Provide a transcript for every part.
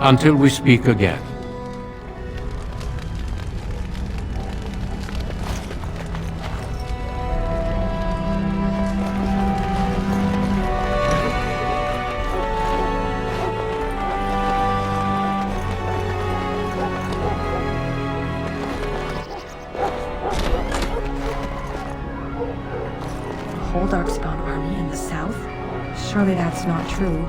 Until we speak again. Whole Darkspawn army in the south? Surely that's not true.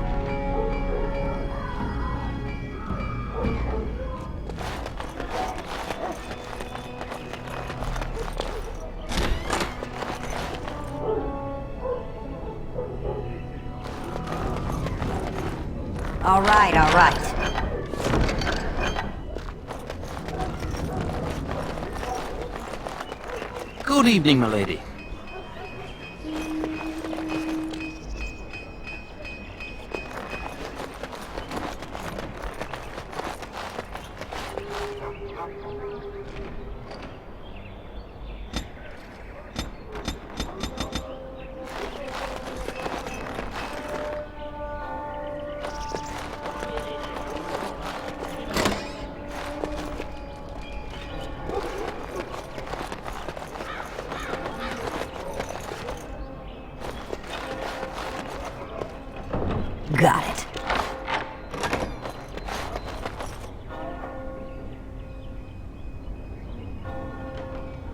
All right, all right. Good evening, milady. Got it.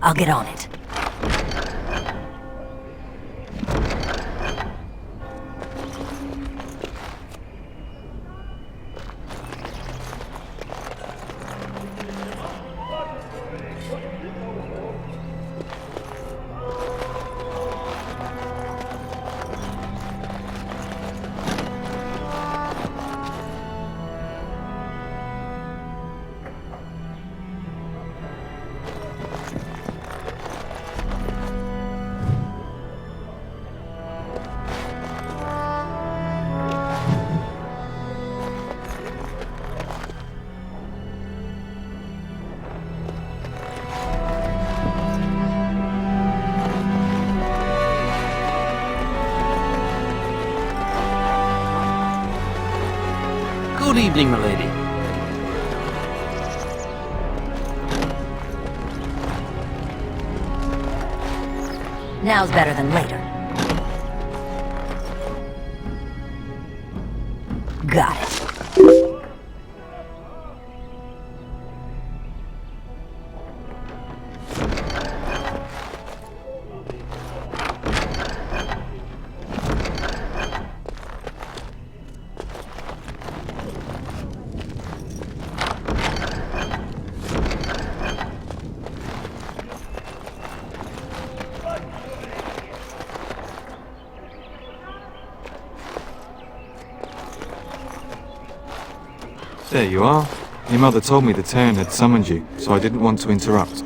I'll get on it. Good evening, milady. Now's better than later. Got it. There you are. Your mother told me the Terran had summoned you, so I didn't want to interrupt.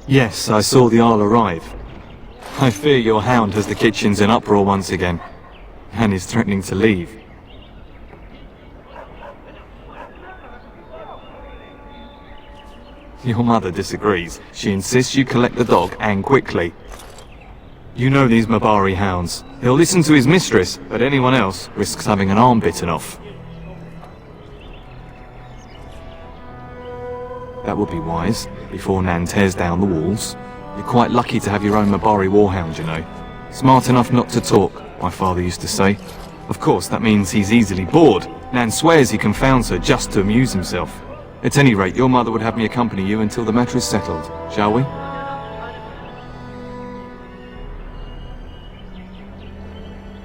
Yes, I saw the Arl arrive. I fear your hound has the kitchens in uproar once again, and is threatening to leave. Your mother disagrees. She insists you collect the dog, and quickly. You know these Mabari hounds. He'll listen to his mistress, but anyone else risks having an arm bitten off. That would be wise, before Nan tears down the walls. You're quite lucky to have your own Mabari warhound, you know. Smart enough not to talk, my father used to say. Of course, that means he's easily bored. Nan swears he confounds her just to amuse himself. At any rate, your mother would have me accompany you until the matter is settled, shall we?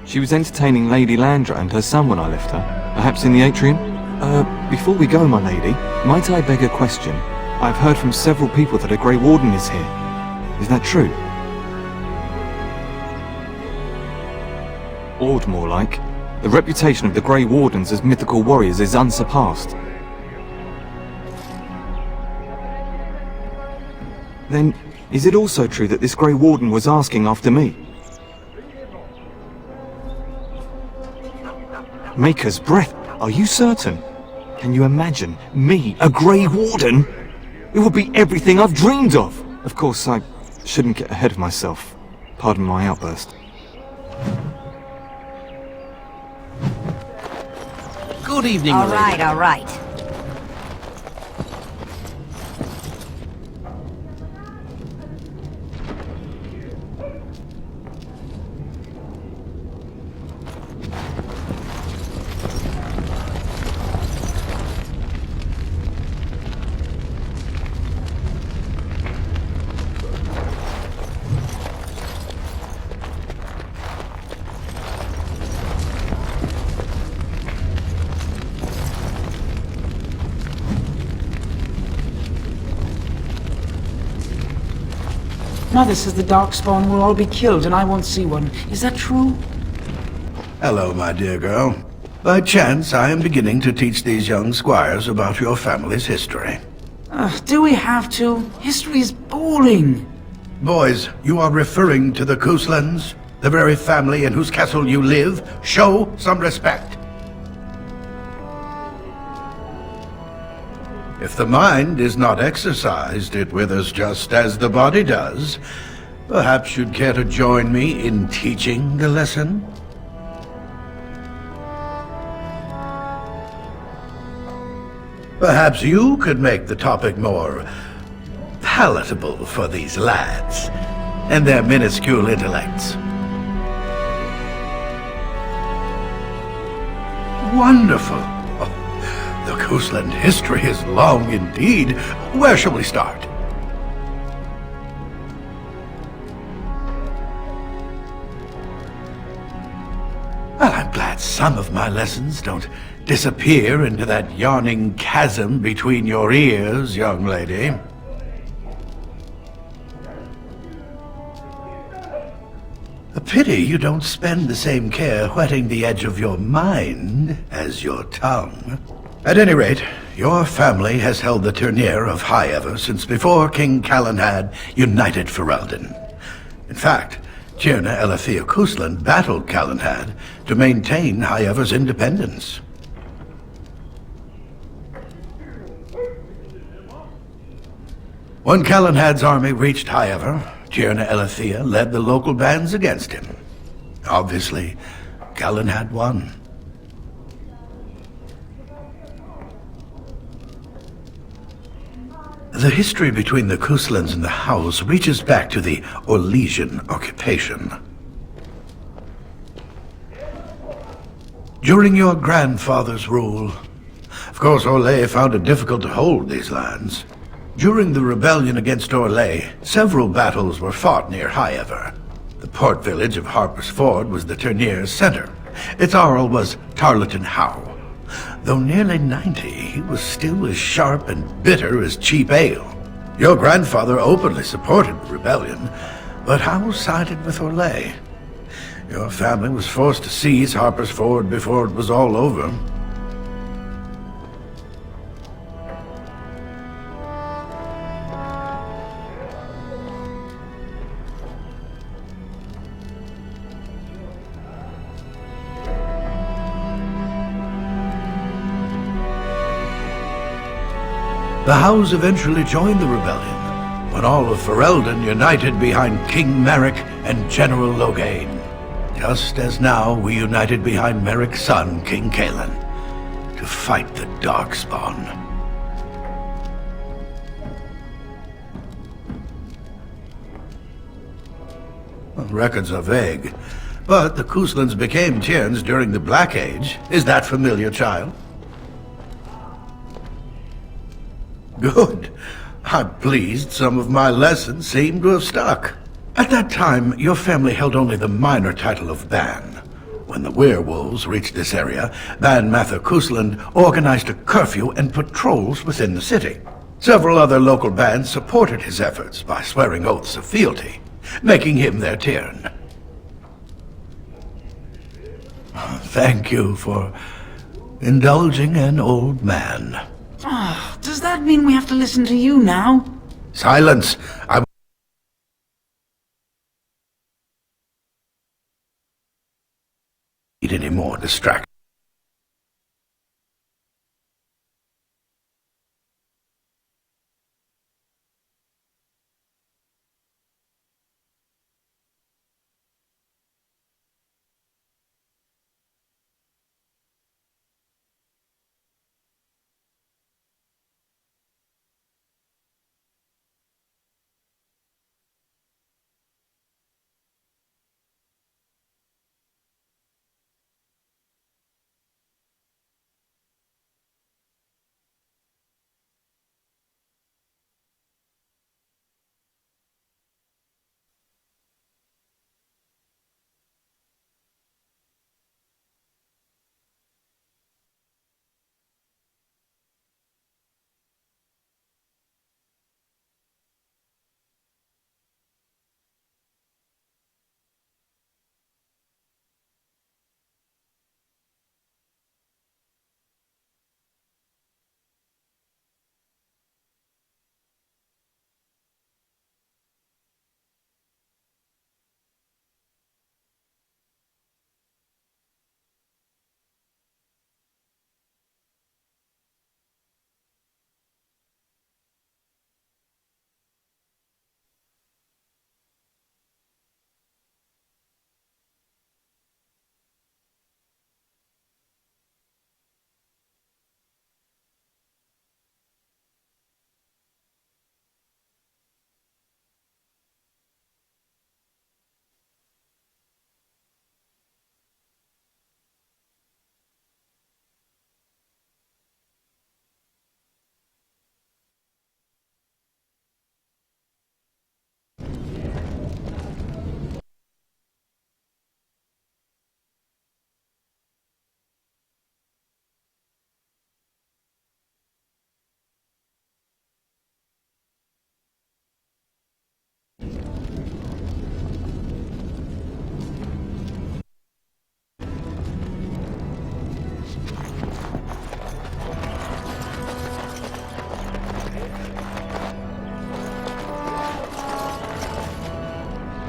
She was entertaining Lady Landra and her son when I left her. Perhaps in the atrium? Before we go, my lady, might I beg a question? I've heard from several people that a Grey Warden is here. Is that true? Awed, more like. The reputation of the Grey Wardens as mythical warriors is unsurpassed. Then, is it also true that this Grey Warden was asking after me? Maker's breath, are you certain? Can you imagine me, a Grey Warden? It would be everything I've dreamed of! Of course, I shouldn't get ahead of myself. Pardon my outburst. Good evening, All milady. right, all right. Mother says the Darkspawn will all be killed and I won't see one. Is that true? Hello, my dear girl. By chance, I am beginning to teach these young squires about your family's history. Do we have to? History is boring. Boys, you are referring to the Kuslands, the very family in whose castle you live. Show some respect. If the mind is not exercised, it withers just as the body does. Perhaps you'd care to join me in teaching the lesson? Perhaps you could make the topic more palatable for these lads and their minuscule intellects. Wonderful. The Kusland history is long indeed. Where shall we start? Well, I'm glad some of my lessons don't disappear into that yawning chasm between your ears, young lady. A pity you don't spend the same care whetting the edge of your mind as your tongue. At any rate, your family has held the tournure of High Ever since before King Callan had united Ferelden. In fact, Tierna Elethea Kusland battled Callanhad to maintain High Ever's independence. When Callanhad's army reached High Ever, Tierna Elethea led the local bands against him. Obviously, Callanhad won. The history between the Kuslands and the House reaches back to the Orlesian occupation. During your grandfather's rule, of course Orlais found it difficult to hold these lands. During the rebellion against Orlais, several battles were fought near High Ever. The port village of Harper's Ford was the tourneur's center. Its Arl was Tarleton Howe. Though nearly 90, he was still as sharp and bitter as cheap ale. Your grandfather openly supported the rebellion, but Howe sided with Orlais. Your family was forced to seize Harper's Ford before it was all over. The Howes eventually joined the rebellion, when all of Ferelden united behind King Merrick and General Logain. Just as now we united behind Merrick's son, King Callan, to fight the Darkspawn. Well, records are vague, but the Kuslands became Tierns during the Black Age. Is that familiar, child? Good. I'm pleased some of my lessons seem to have stuck. At that time, your family held only the minor title of Ban. When the werewolves reached this area, Ban Mather Kusland organized a curfew and patrols within the city. Several other local bands supported his efforts by swearing oaths of fealty, making him their Tiern. Thank you for indulging an old man. Does that mean we have to listen to you now? Silence! I won't need any more distractions.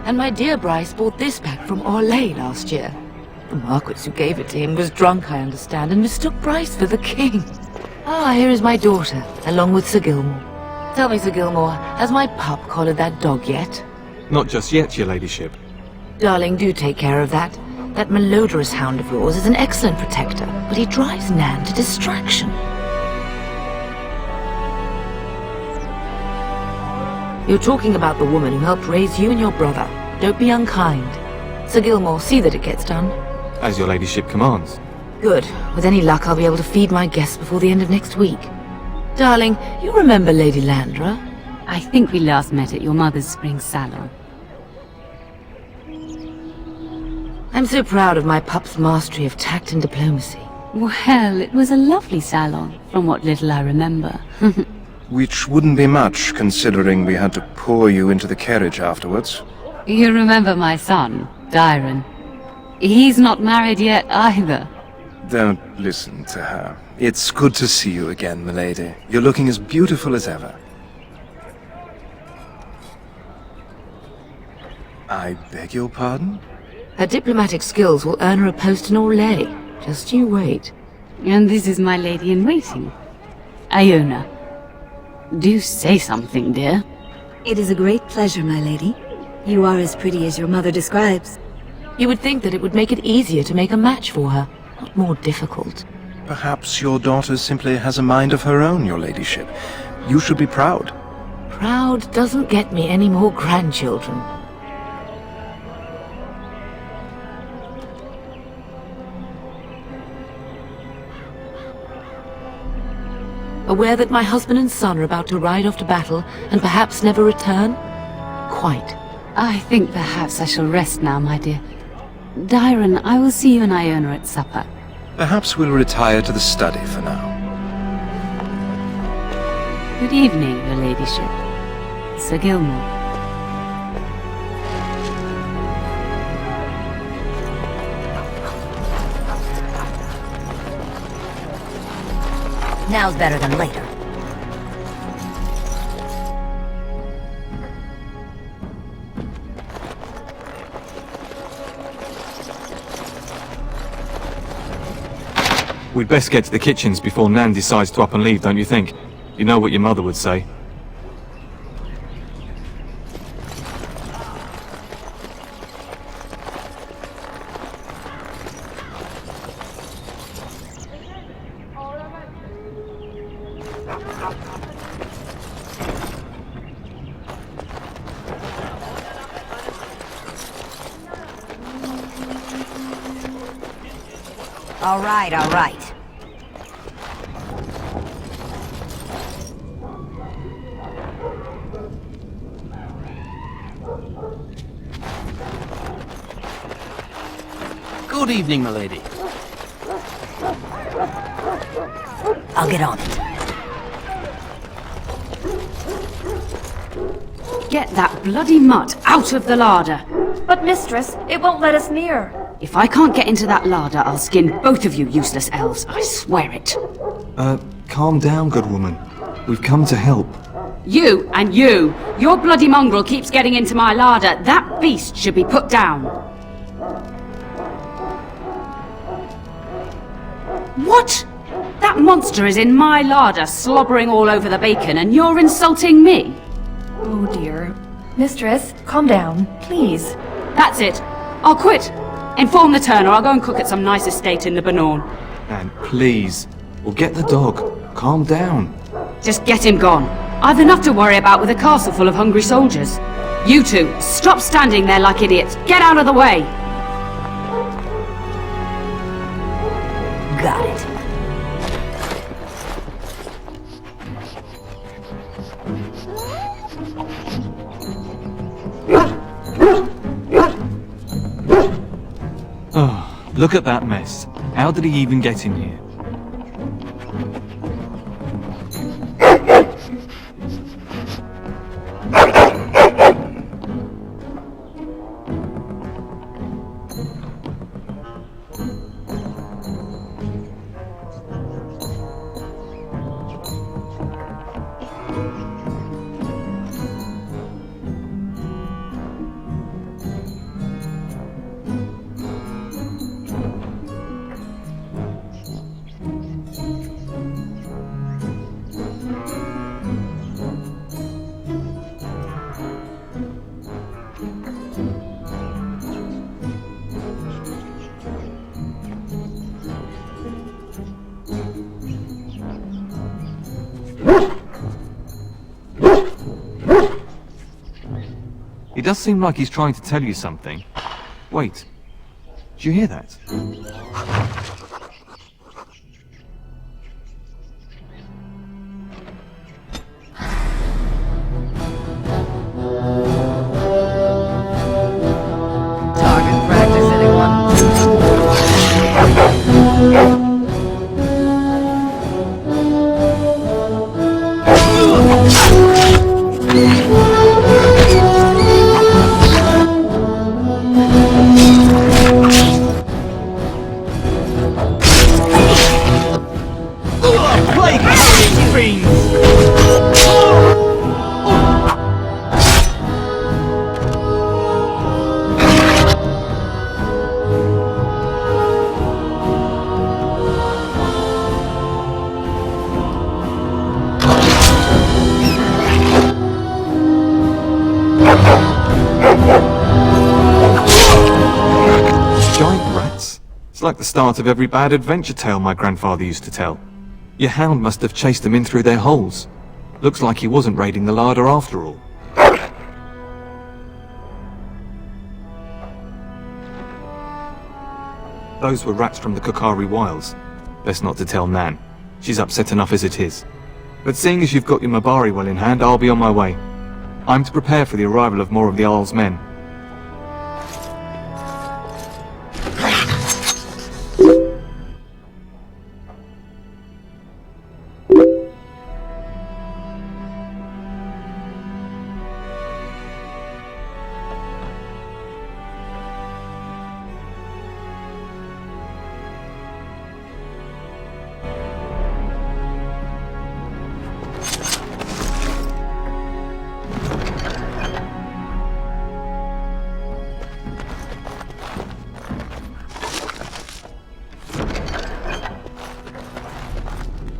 And my dear Bryce bought this back from Orlais last year. The Marquis who gave it to him was drunk, I understand, and mistook Bryce for the king. Ah, here is my daughter, along with Sir Gilmore. Tell me, Sir Gilmore, has my pup collared that dog yet? Not just yet, your ladyship. Darling, do take care of that. That malodorous hound of yours is an excellent protector, but he drives Nan to distraction. You're talking about the woman who helped raise you and your brother. Don't be unkind. Sir Gilmore, see that it gets done. As your ladyship commands. Good. With any luck, I'll be able to feed my guests before the end of next week. Darling, you remember Lady Landra? I think we last met at your mother's spring salon. I'm so proud of my pup's mastery of tact and diplomacy. Well, it was a lovely salon, from what little I remember. Which wouldn't be much, considering we had to pour you into the carriage afterwards. You remember my son, Dyron. He's not married yet either. Don't listen to her. It's good to see you again, milady. You're looking as beautiful as ever. I beg your pardon? Her diplomatic skills will earn her a post in Orlais. Just you wait. And this is my lady-in-waiting, Iona. Do say something, dear. It is a great pleasure, my lady. You are as pretty as your mother describes. You would think that it would make it easier to make a match for her, not more difficult. Perhaps your daughter simply has a mind of her own, your ladyship. You should be proud. Proud doesn't get me any more grandchildren. Aware that my husband and son are about to ride off to battle and perhaps never return? Quite. I think perhaps I shall rest now, my dear. Dyron, I will see you and Iona at supper. Perhaps we'll retire to the study for now. Good evening, your ladyship. Sir Gilmore. Now's better than later. We'd best get to the kitchens before Nan decides to up and leave, don't you think? You know what your mother would say. All right, all right. Good evening, milady. I'll get on it. Get that bloody mutt out of the larder. But mistress, it won't let us near. If I can't get into that larder, I'll skin both of you useless elves, I swear it. Calm down, good woman. We've come to help. You and you! Your bloody mongrel keeps getting into my larder. That beast should be put down. What? That monster is in my larder, slobbering all over the bacon, and you're insulting me? Oh dear. Mistress, calm down, please. That's it. I'll quit. Inform the turner. I'll go and cook at some nice estate in the Banorn. And please, we'll get the dog. Calm down. Just get him gone. I've enough to worry about with a castle full of hungry soldiers. You two, stop standing there like idiots. Get out of the way. Got it. Oh, look at that mess. How did he even get in here? does seem like he's trying to tell you something. Wait. Do you hear that? Target practice, anyone? It's like the start of every bad adventure tale my grandfather used to tell. Your hound must have chased them in through their holes. Looks like he wasn't raiding the larder after all. Those were rats from the Kokari Wilds. Best not to tell Nan. She's upset enough as it is. But seeing as you've got your Mabari well in hand, I'll be on my way. I'm to prepare for the arrival of more of the Jarl's men.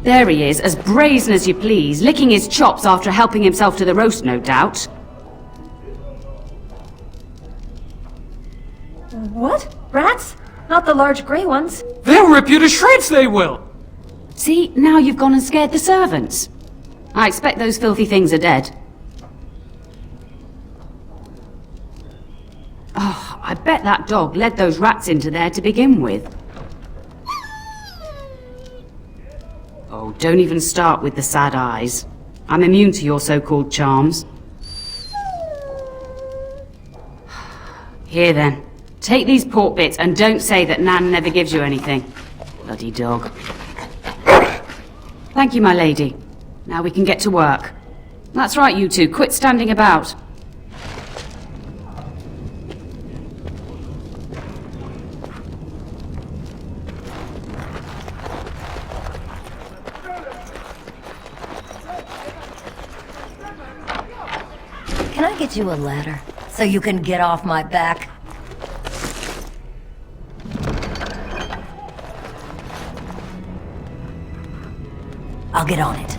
There he is, as brazen as you please, licking his chops after helping himself to the roast, no doubt. What? Rats? Not the large grey ones? They'll rip you to shreds, they will! See, now you've gone and scared the servants. I expect those filthy things are dead. Oh, I bet that dog led those rats into there to begin with. Oh, don't even start with the sad eyes. I'm immune to your so-called charms. Here then, take these pork bits and don't say that Nan never gives you anything. Bloody dog. Thank you, my lady. Now we can get to work. That's right, you two, quit standing about. Can I get you a ladder so you can get off my back? I'll get on it.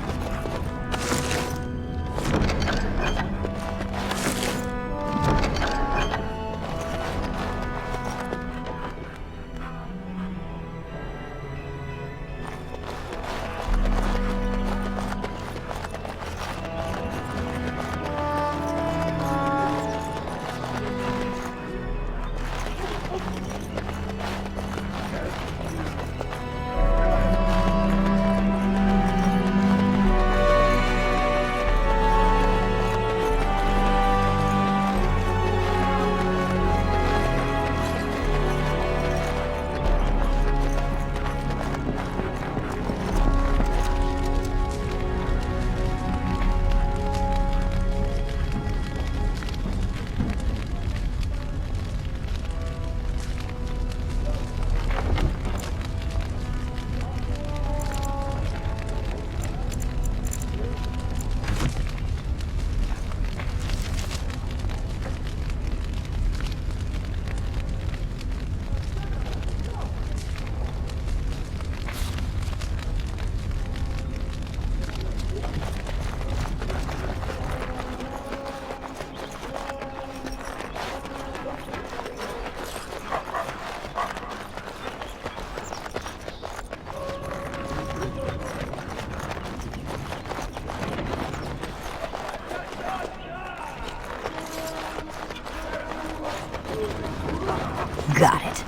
Got it.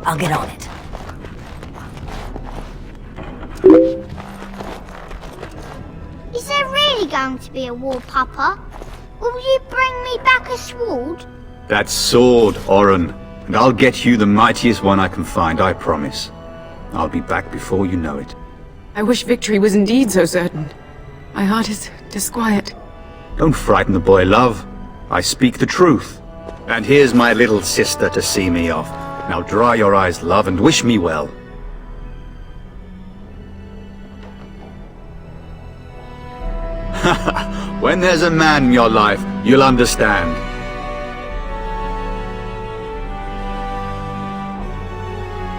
I'll get on it. Is there really going to be a war, Papa? Will you bring me back a sword? That sword, Oren. And I'll get you the mightiest one I can find, I promise. I'll be back before you know it. I wish victory was indeed so certain. My heart is disquiet. Don't frighten the boy, love. I speak the truth. And here's my little sister to see me off. Now dry your eyes, love, and wish me well. When there's a man in your life, you'll understand.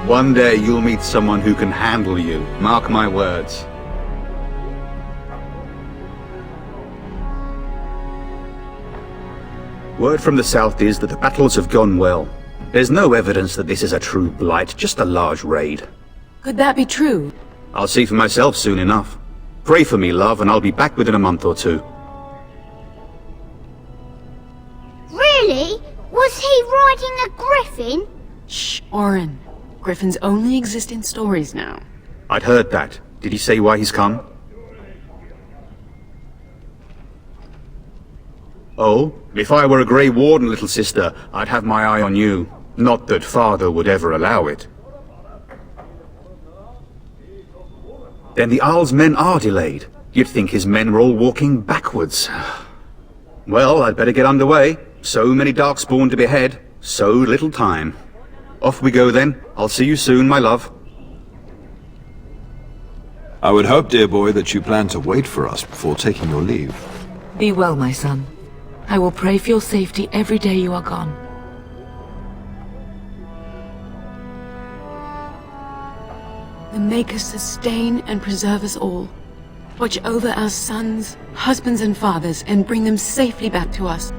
One day you'll meet someone who can handle you, mark my words. Word from the south is that the battles have gone well. There's no evidence that this is a true blight, just a large raid. Could that be true? I'll see for myself soon enough. Pray for me, love, and I'll be back within a month or two. Really? Was he riding a griffin? Shh, Oren. Griffins only exist in stories now. I'd heard that. Did he say why he's come? Oh, if I were a Grey Warden, little sister, I'd have my eye on you. Not that father would ever allow it. Then the Arl's men are delayed. You'd think his men were all walking backwards. Well, I'd better get underway. So many Darkspawn to behead, so little time. Off we go then. I'll see you soon, my love. I would hope, dear boy, that you plan to wait for us before taking your leave. Be well, my son. I will pray for your safety every day you are gone. The Maker sustain and preserve us all. Watch over our sons, husbands and fathers, and bring them safely back to us.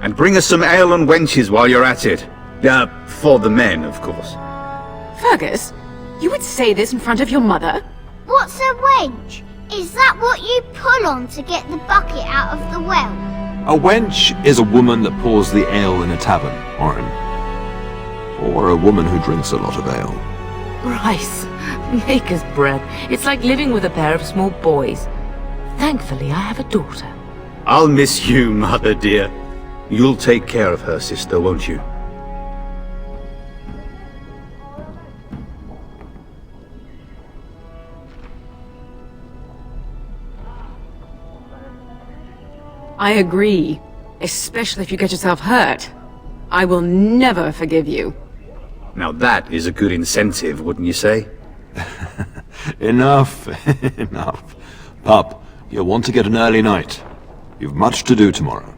And bring us some ale and wenches while you're at it. For the men, of course. Fergus, you would say this in front of your mother? What's a wench? Is that what you pull on to get the bucket out of the well? A wench is a woman that pours the ale in a tavern, Oren. Or a woman who drinks a lot of ale. Rice, maker's bread. It's like living with a pair of small boys. Thankfully, I have a daughter. I'll miss you, mother dear. You'll take care of her, sister, won't you? I agree. Especially if you get yourself hurt. I will never forgive you. Now that is a good incentive, wouldn't you say? Enough, enough. Pup, you'll want to get an early night. You've much to do tomorrow.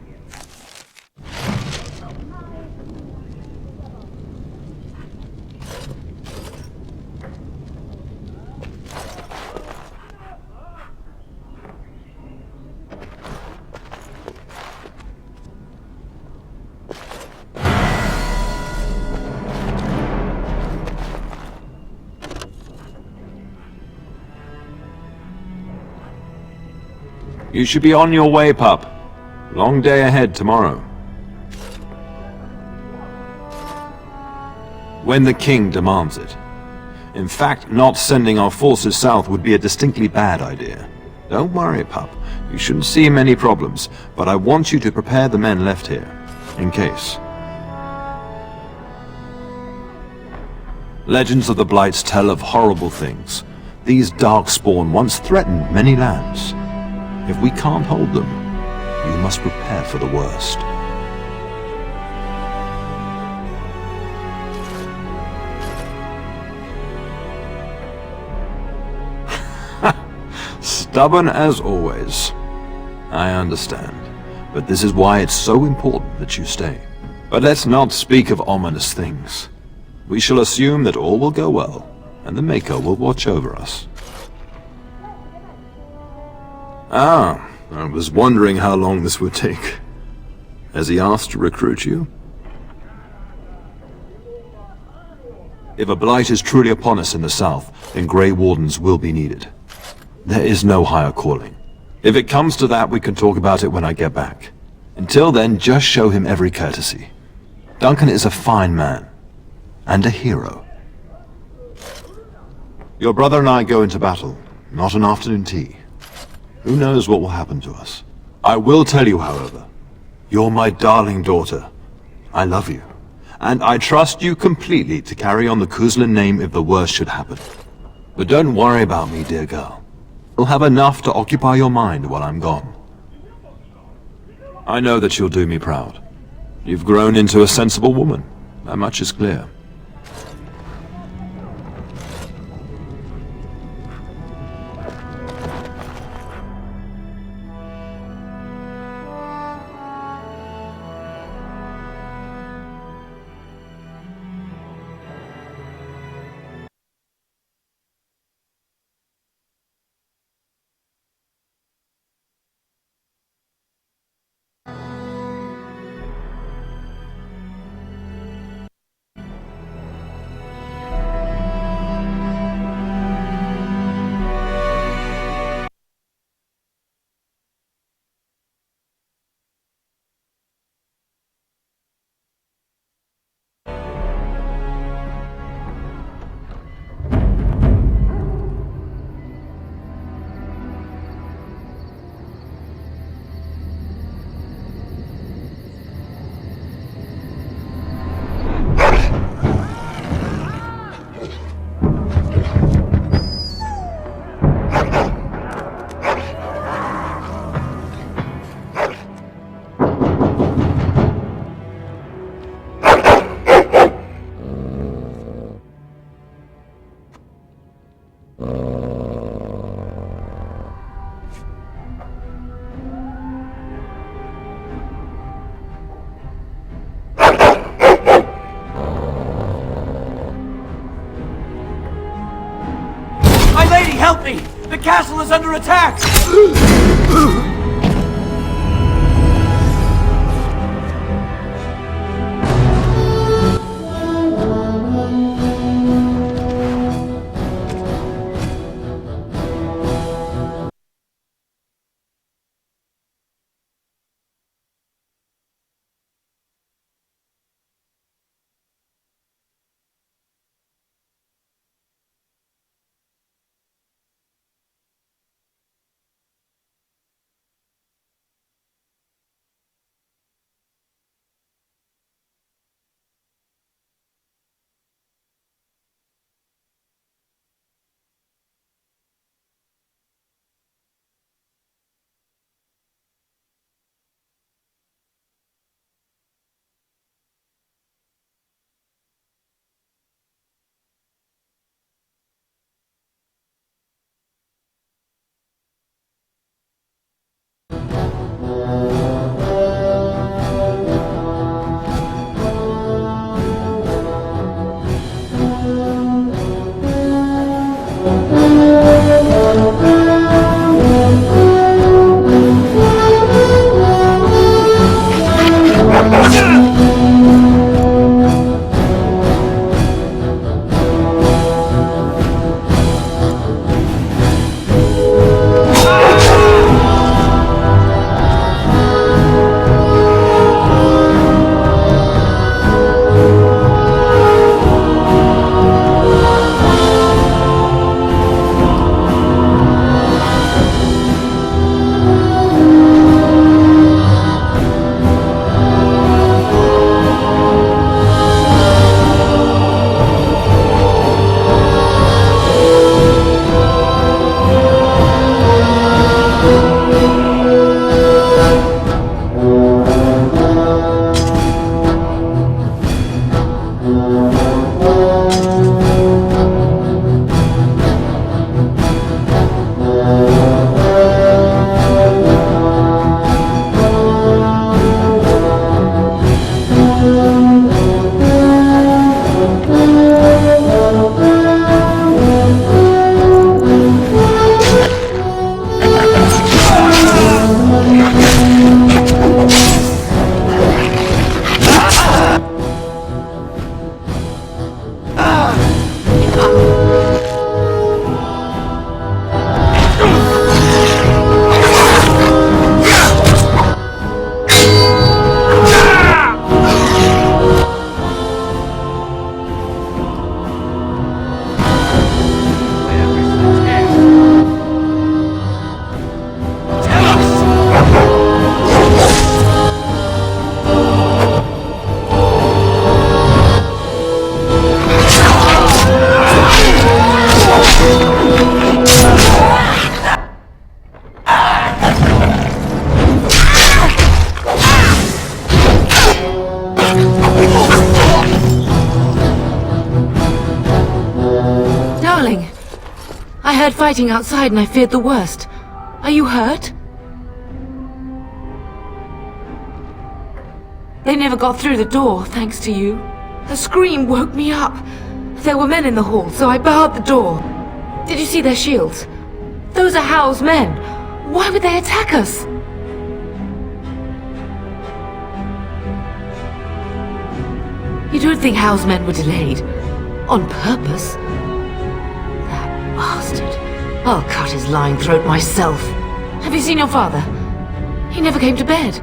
You should be on your way, pup. Long day ahead tomorrow. When the king demands it. In fact, not sending our forces south would be a distinctly bad idea. Don't worry, pup. You shouldn't see many problems, but I want you to prepare the men left here, in case. Legends of the Blights tell of horrible things. These Darkspawn once threatened many lands. If we can't hold them, you must prepare for the worst. Stubborn as always. I understand, but this is why it's so important that you stay. But let's not speak of ominous things. We shall assume that all will go well, and the Maker will watch over us. Ah, I was wondering how long this would take. Has he asked to recruit you? If a blight is truly upon us in the south, then Grey Wardens will be needed. There is no higher calling. If it comes to that, we can talk about it when I get back. Until then, just show him every courtesy. Duncan is a fine man. And a hero. Your brother and I go into battle, not an afternoon tea. Who knows what will happen to us? I will tell you, however, you're my darling daughter. I love you. And I trust you completely to carry on the Kuzlin name if the worst should happen. But don't worry about me, dear girl. You'll have enough to occupy your mind while I'm gone. I know that you'll do me proud. You've grown into a sensible woman. That much is clear. My lady, help me! The castle is under attack! heard fighting outside and I feared the worst. Are you hurt? They never got through the door, thanks to you. A scream woke me up. There were men in the hall, so I barred the door. Did you see their shields? Those are Howl's men. Why would they attack us? You don't think Howl's men were delayed? On purpose? That bastard. I'll cut his lying throat myself. Have you seen your father? He never came to bed.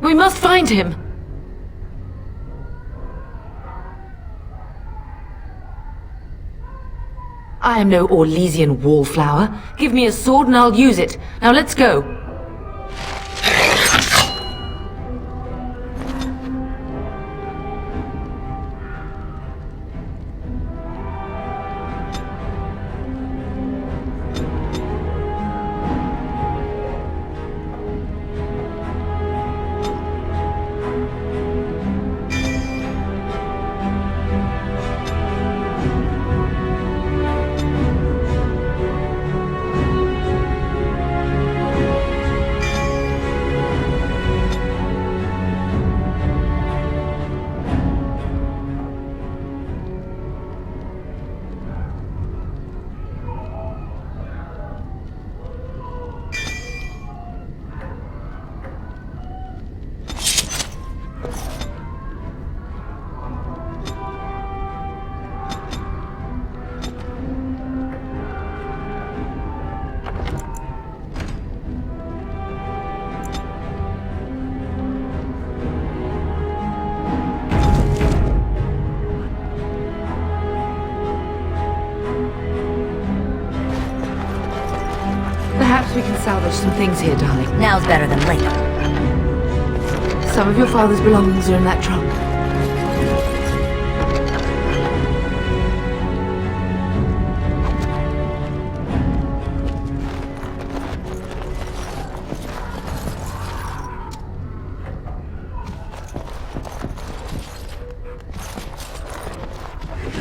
We must find him. I am no Orlesian wallflower. Give me a sword and I'll use it. Now let's go. Perhaps we can salvage some things here, darling. Now's better than later. Some of your father's belongings are in that trunk.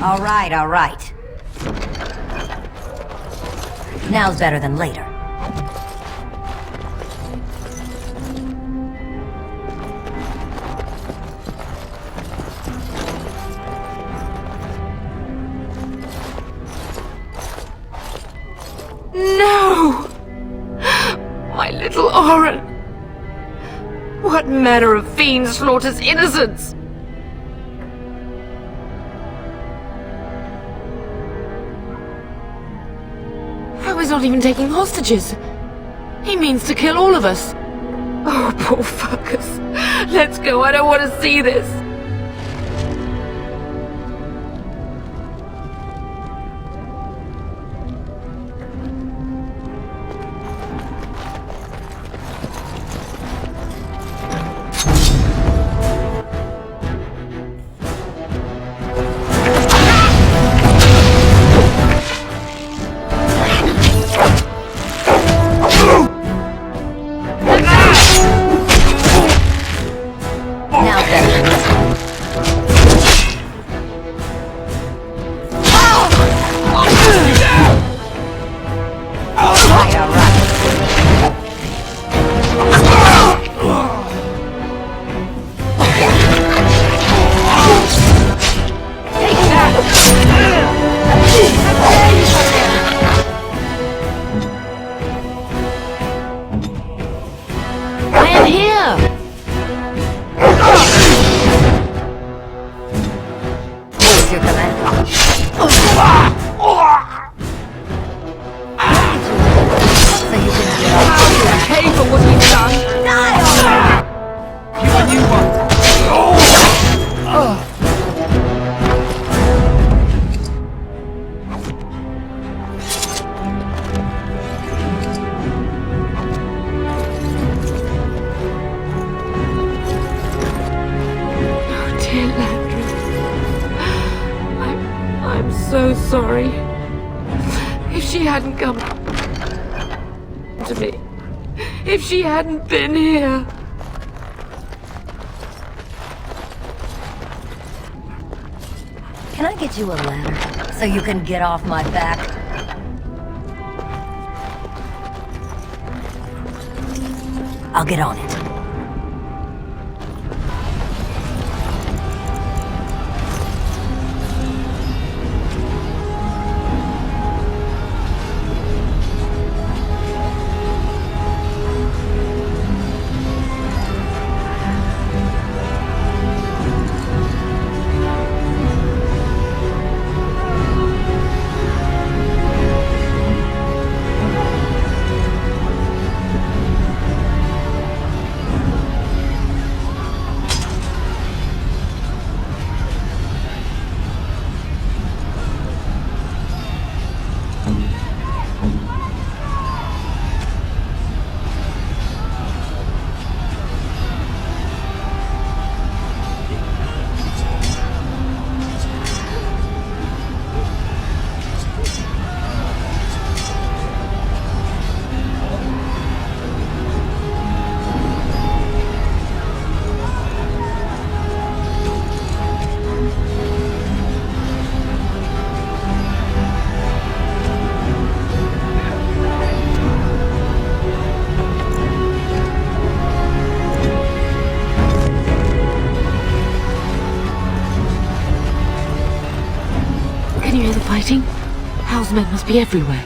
All right. Now's better than later. No! My little Oren! What manner of fiend slaughters innocents? He's not even taking hostages. He means to kill all of us. Oh, poor fuckers. Let's go, I don't want to see this. Sorry. If she hadn't come to me, if she hadn't been here. Can I get you a ladder? so you can get off my back. I'll get on it. Can you hear the fighting? Hal's men must be everywhere.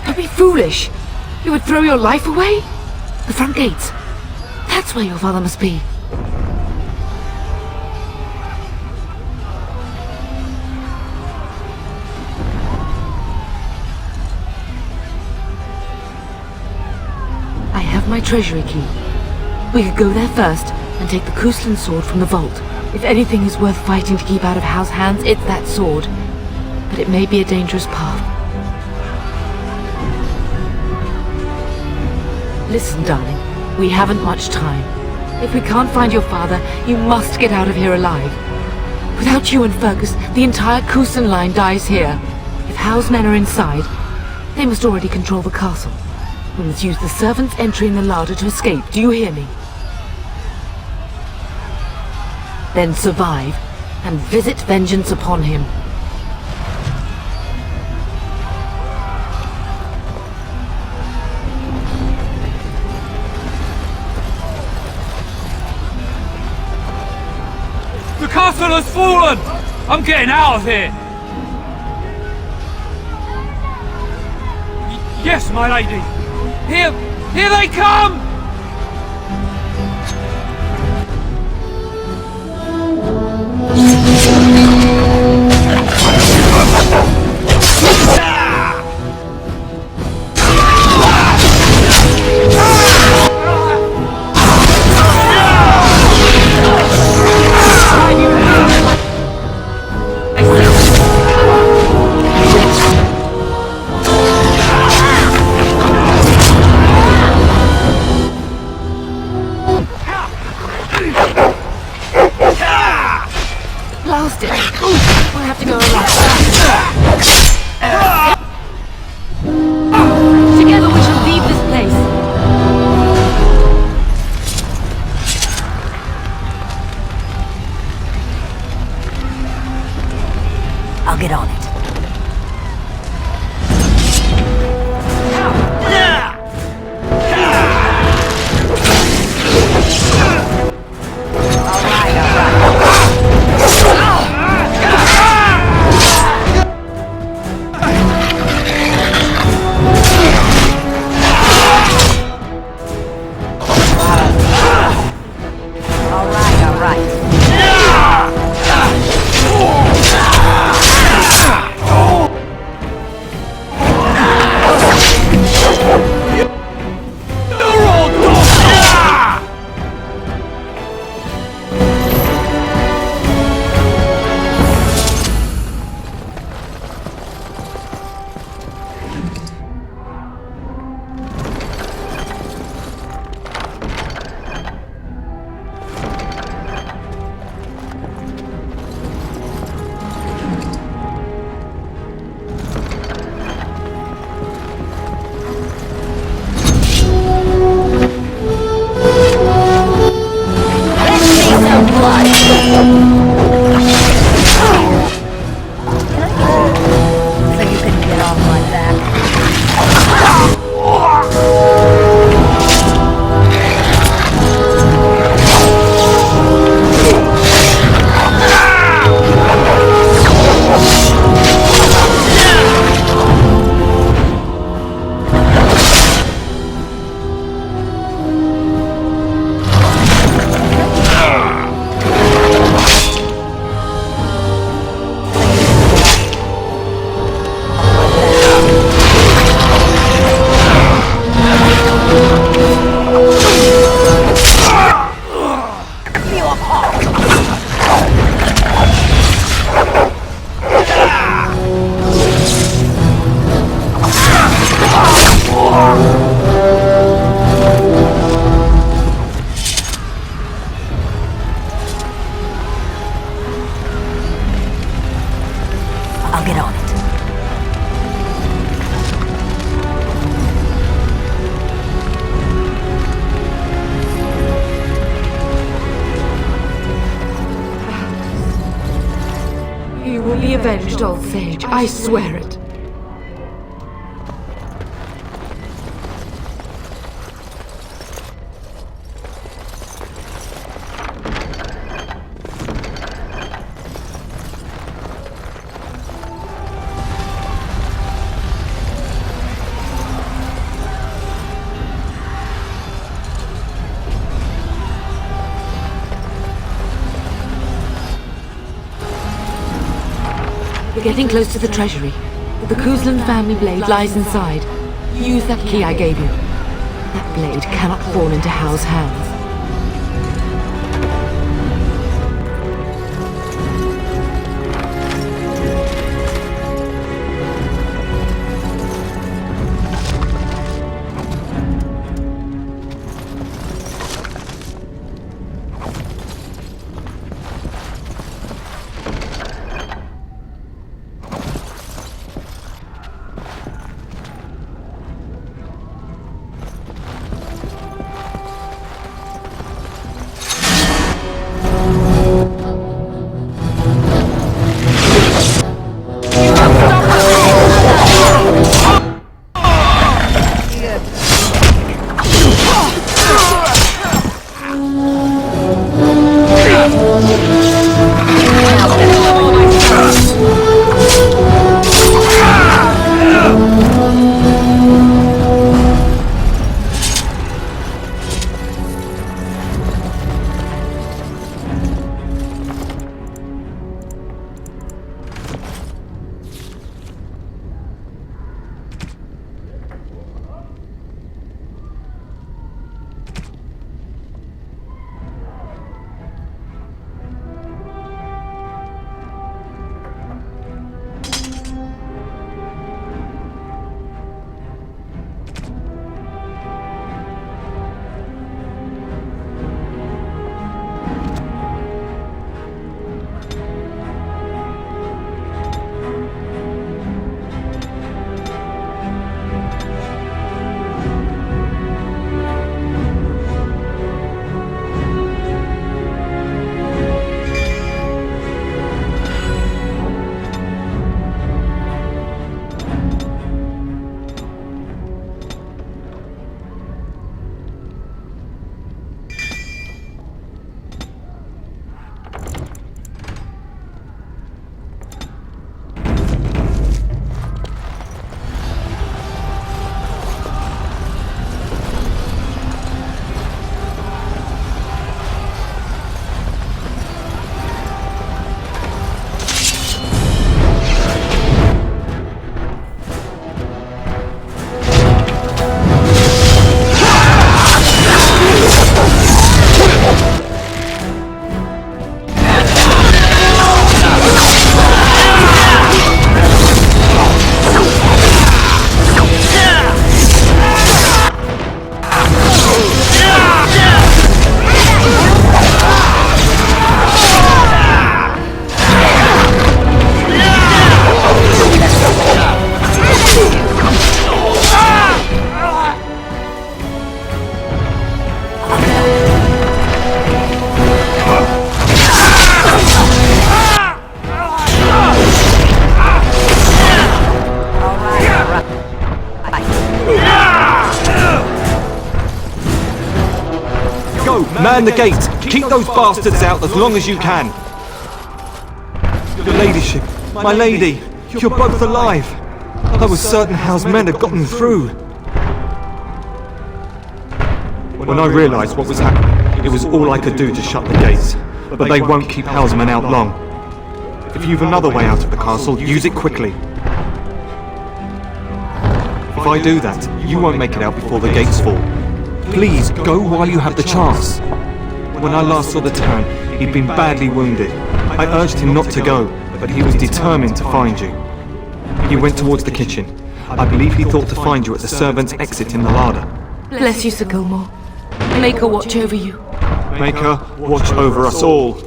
Don't be foolish! You would throw your life away? The front gates. That's where your father must be. I have my treasury key. We could go there first and take the Kuslan sword from the vault. If anything is worth fighting to keep out of Hal's hands, it's that sword. But it may be a dangerous path. Listen, darling. We haven't much time. If we can't find your father, you must get out of here alive. Without you and Fergus, the entire Kuslan line dies here. If Hal's men are inside, they must already control the castle. We must use the servant's entry in the larder to escape. Do you hear me? Then survive, and visit vengeance upon him. The castle has fallen! I'm getting out of here! Yes, my lady! Here they come! avenged, old sage. I swear it. We're getting close to the treasury. The Kuzlan family blade lies inside. Use that key I gave you. That blade cannot fall into Hal's hands. Man the gate! Keep those bastards out as long as you can! Your ladyship, my lady, you're both alive! I was certain Hal's men had gotten through. When I realised what was happening, it was all I could do to shut the gates. But they won't keep Hal's men out long. If you've another way out of the castle, use it quickly. If I do that, you won't make it out before the gates fall. Please, go while you have the chance. When I last saw the Terran, he'd been badly wounded. I urged him not to go, but he was determined to find you. He went towards the kitchen. I believe he thought to find you at the servants' exit in the larder. Bless you, Sir Gilmore. Make her watch over you. Make her watch over us all.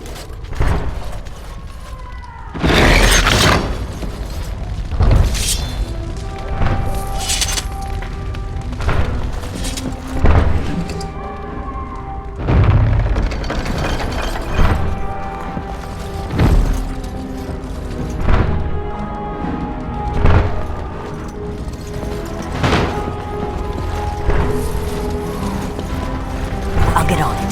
get on it.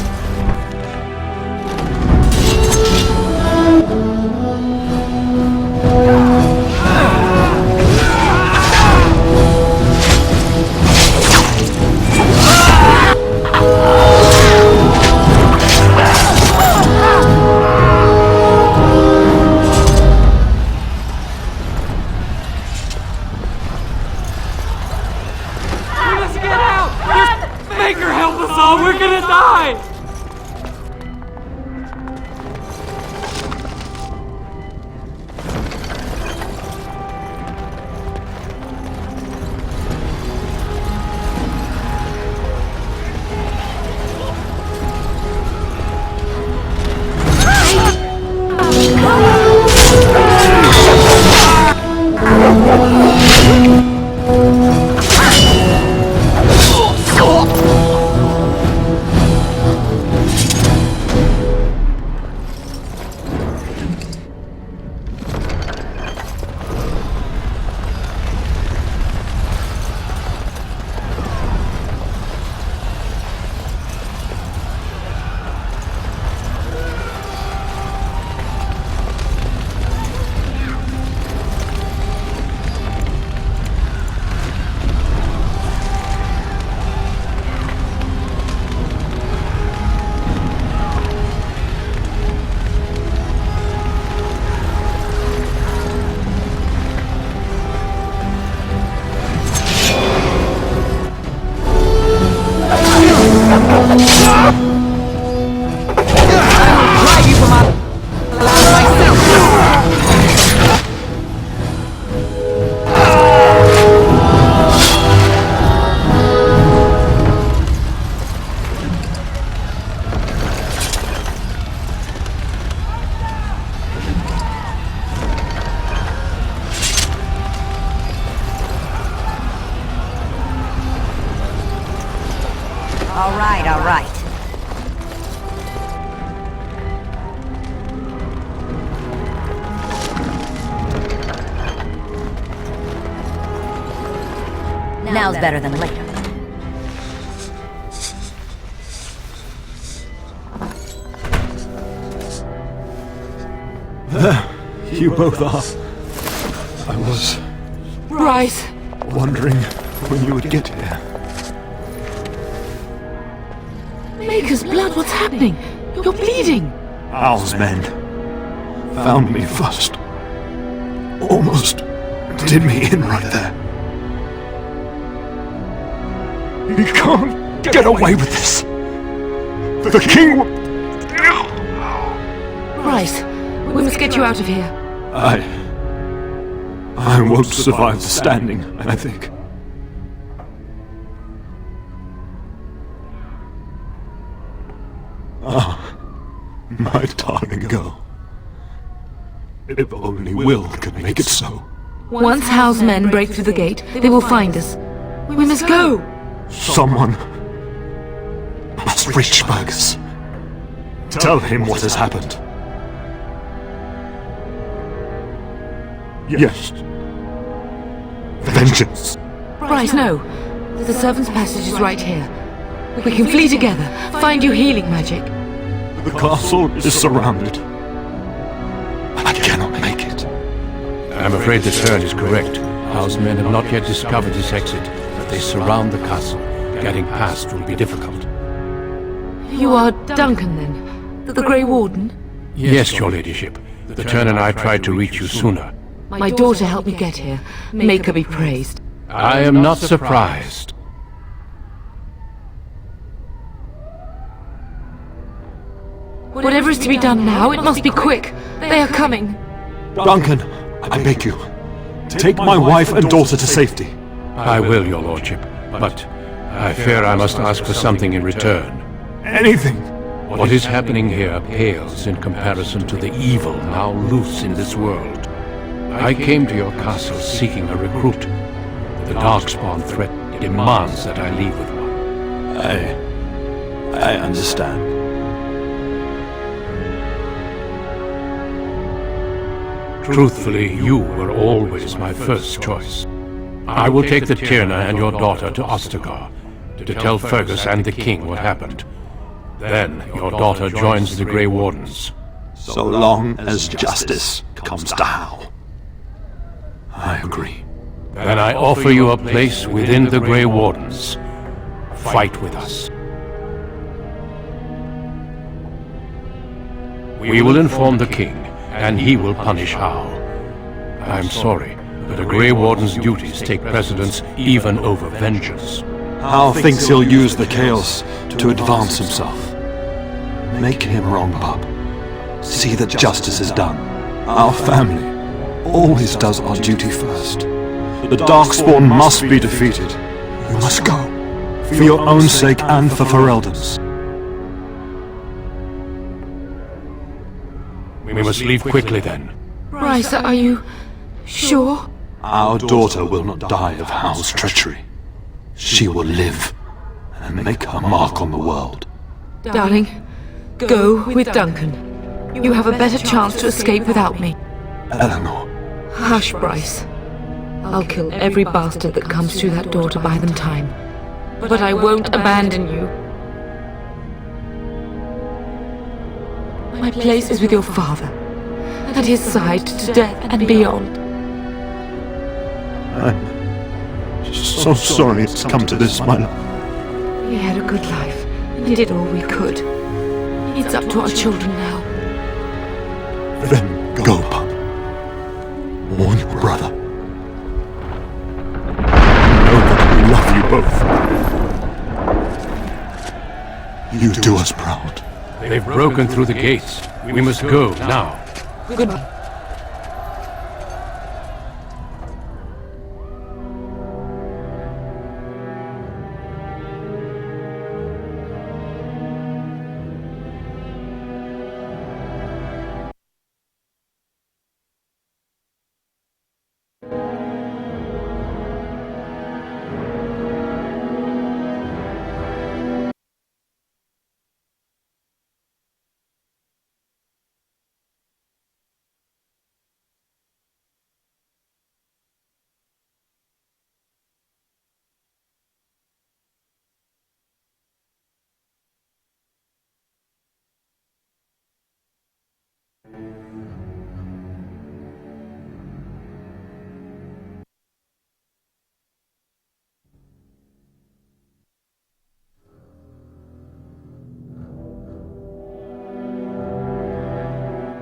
All right. Now's better than later. There, you both are. I was Bryce! wondering when you would get here. Maker's blood, what's happening? You're bleeding. Owl's men found me first. Almost did me in right there. You can't get away with this. The king will... Bryce, we must get you out of here. I won't survive the standing, I think. Ah, my darling girl. If only Will could make it so. Once Howe's men break through the gate, they will find us. We must go! Someone must reach Burgess. Tell him what has happened. Yes. Vengeance. Bryce, no. The servant's passage is right here. We can flee together, find you healing magic. The castle is surrounded. I cannot make it. I'm afraid the turn is correct. Howe's men have not yet discovered this exit, but they surround the castle. Getting past will be difficult. You are Duncan, then? The Grey Warden? Yes, your ladyship. The turn and I tried to reach you sooner. My daughter helped me get here. Make her be praised. I am not surprised. Whatever is to be done now, it must be quick. They are coming. Duncan, I beg you, take my wife and daughter to safety. I will, your lordship, but I fear I must ask for something in return. Anything. What is happening here pales in comparison to the evil now loose in this world. I came to your castle seeking a recruit. The Darkspawn threat demands that I leave with one. I understand. Truthfully, you were always my first choice. I will take the Tyrna and your daughter to Ostagar to tell Fergus and the king what happened. Then your daughter joins the Grey Wardens. So long as justice comes to Hal. I agree. Then I offer you a place within the Grey Wardens. Fight with us. We will inform the king, and he will punish Hal. I'm sorry, but the Grey Warden's duties take precedence even over vengeance. Hal thinks he'll use the chaos to advance himself. Make him wrong, bub. See that justice is done. Our family always does our duty first. The Darkspawn must be defeated. You must go. For your own sake and for Ferelden's. We must leave quickly then. Bryce, are you sure? Our daughter will not die of Hal's treachery. She will live and make her mark on the world. Darling, go with Duncan. You have a better chance to escape without me. Eleanor. Hush, Bryce. I'll kill every bastard that comes through that door to buy them time. But I won't abandon you. My place is with your father. At his side to death and beyond. I'm so sorry it's come to this, my love. We had a good life and did all we could. It's up to our children now. Then go, pup. Warn your brother. Know that we love you both. You do us proud. They've broken through the gates. We must go now. Goodbye.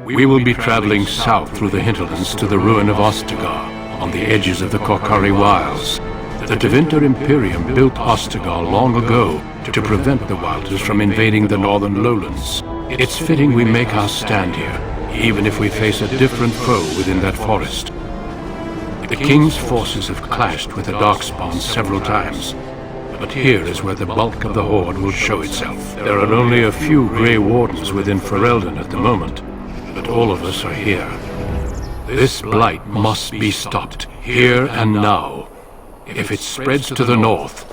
We will be traveling south through the hinterlands to the ruin of Ostagar, on the edges of the Korkari Wilds. The Tevinter Imperium built Ostagar long ago to prevent the Wilders from invading the northern lowlands. It's fitting we make our stand here, even if we face a different foe within that forest. The King's forces have clashed with the Darkspawn several times, but here is where the bulk of the Horde will show itself. There are only a few Grey Wardens within Ferelden at the moment, but all of us are here. This blight must be stopped, here and now. If it spreads to the north,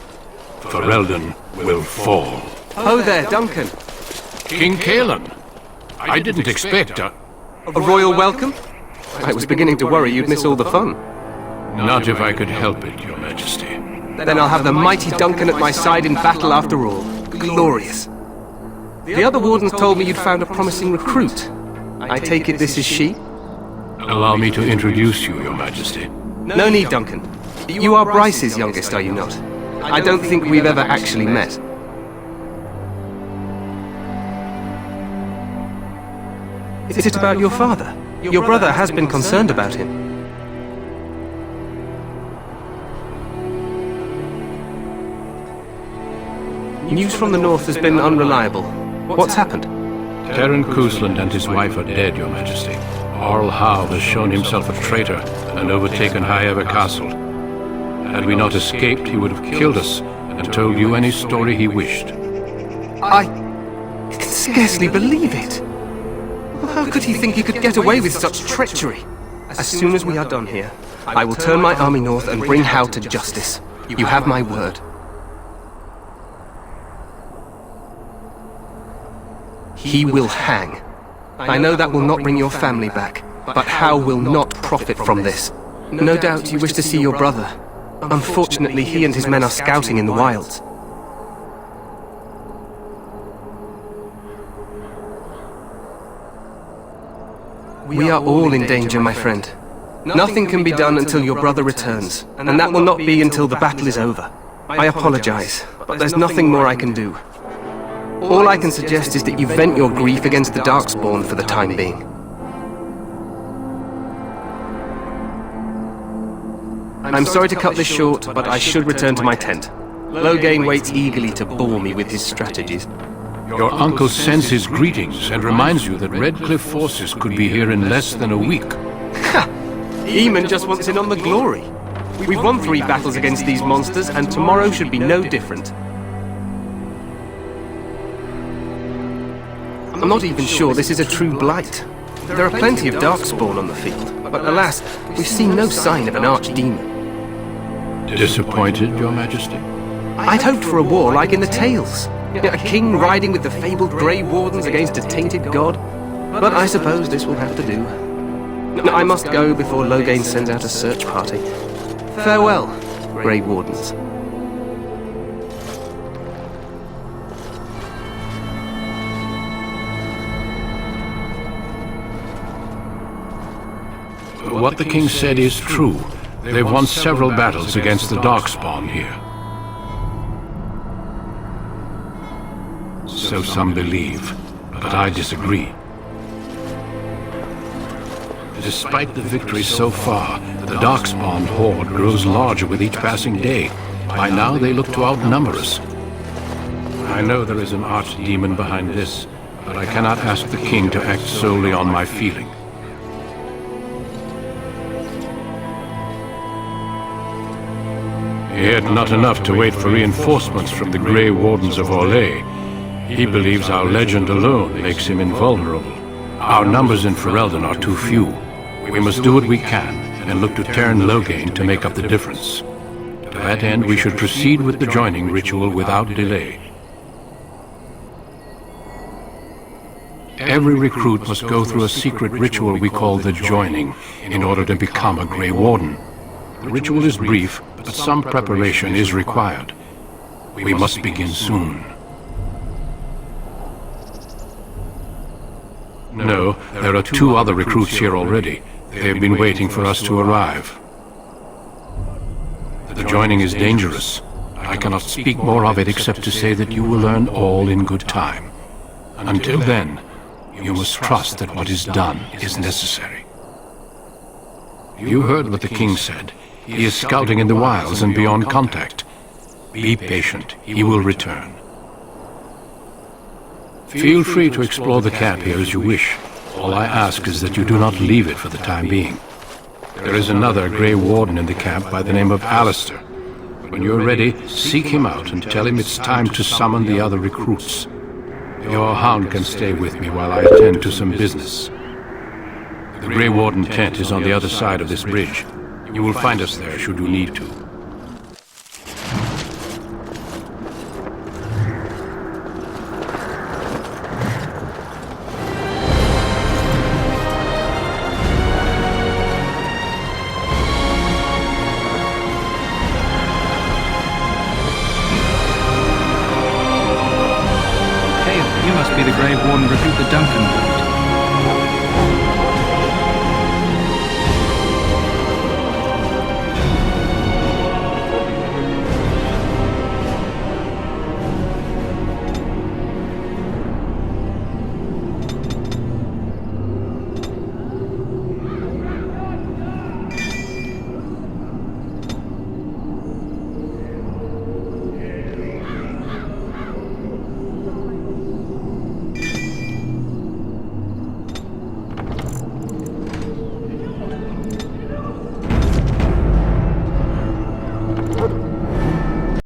Ferelden will fall. Oh there, Duncan. King Kaelan. I didn't expect a royal welcome? I was beginning to worry you'd miss all the fun. Not if I could help it, Your Majesty. Then I'll have the mighty Duncan at my side in battle after all. Glorious. The other wardens told me you'd found a promising recruit. I take it this is she? Allow me to introduce you, Your Majesty. No need, Duncan. You are Bryce's youngest, are you not? I don't think we've ever actually met. Is it about your father? Your brother has been concerned about him. News from the north has been unreliable. What's happened? Terran Cousland and his wife are dead, Your Majesty. Arl Howe has shown himself a traitor and overtaken High Ever Castle. Had we not escaped, he would have killed us and told you any story he wished. I can scarcely believe it. How could he think he could get away with such treachery? As soon as we are done here, I will turn my army north and bring Howe to justice. You have my word. He will hang. I know that will not bring your family back, but Howe will not profit from this. No doubt you wish to see your brother. Unfortunately, he and his men are scouting in the wilds. We are all in danger, my friend. Nothing can be done until your brother returns, and that will not be until the battle is over. I apologize, but there's nothing more I can do. All I can suggest is that you vent your grief against the Darkspawn for the time being. I'm sorry to cut this short, but I should return to my tent. Loghain waits eagerly to bore me with his strategies. Your uncle sends his greetings and reminds you that Redcliffe forces could be here in less than a week. Ha! Eamon just wants in on the glory. We've won 3 battles against these monsters, and tomorrow should be no different. I'm not even sure this is a true blight. There are plenty of Darkspawn on the field, but alas, we've seen no sign of an archdemon. Disappointed, Your Majesty? I'd hoped for a war like in the tales. A king riding with the fabled Grey Wardens against a tainted god. But I suppose this will have to do. I must go before Loghain sends out a search party. Farewell, Grey Wardens. What the king said is true. They've won several battles against the Darkspawn here. So some believe, but I disagree. Despite the victories so far, the Darkspawn horde grows larger with each passing day. By now they look to outnumber us. I know there is an archdemon behind this, but I cannot ask the king to act solely on my feeling. Yet not enough to wait for reinforcements from the Grey Wardens of Orlais. He believes our legend alone makes him invulnerable. Our numbers in Ferelden are too few. We must do what we can, and look to turn Loghain to make up the difference. To that end, we should proceed with the joining ritual without delay. Every recruit must go through a secret ritual we call the joining, in order to become a Grey Warden. The ritual is brief, but some preparation is required. We must begin soon. No, there are 2 other recruits here already. They have been waiting for us to arrive. The joining is dangerous. I cannot speak more of it except to say that you will learn all in good time. Until then, you must trust that what is done is necessary. You heard what the king said. He is scouting in the wilds and beyond contact. Be patient. He will return. Feel free to explore the camp here as you wish. All I ask is that you do not leave it for the time being. There is another Grey Warden in the camp by the name of Alistair. When you're ready, seek him out and tell him it's time to summon the other recruits. Your hound can stay with me while I attend to some business. The Grey Warden tent is on the other side of this bridge. You will find us there should you need to. Be the Grey Warden recruit the Duncan.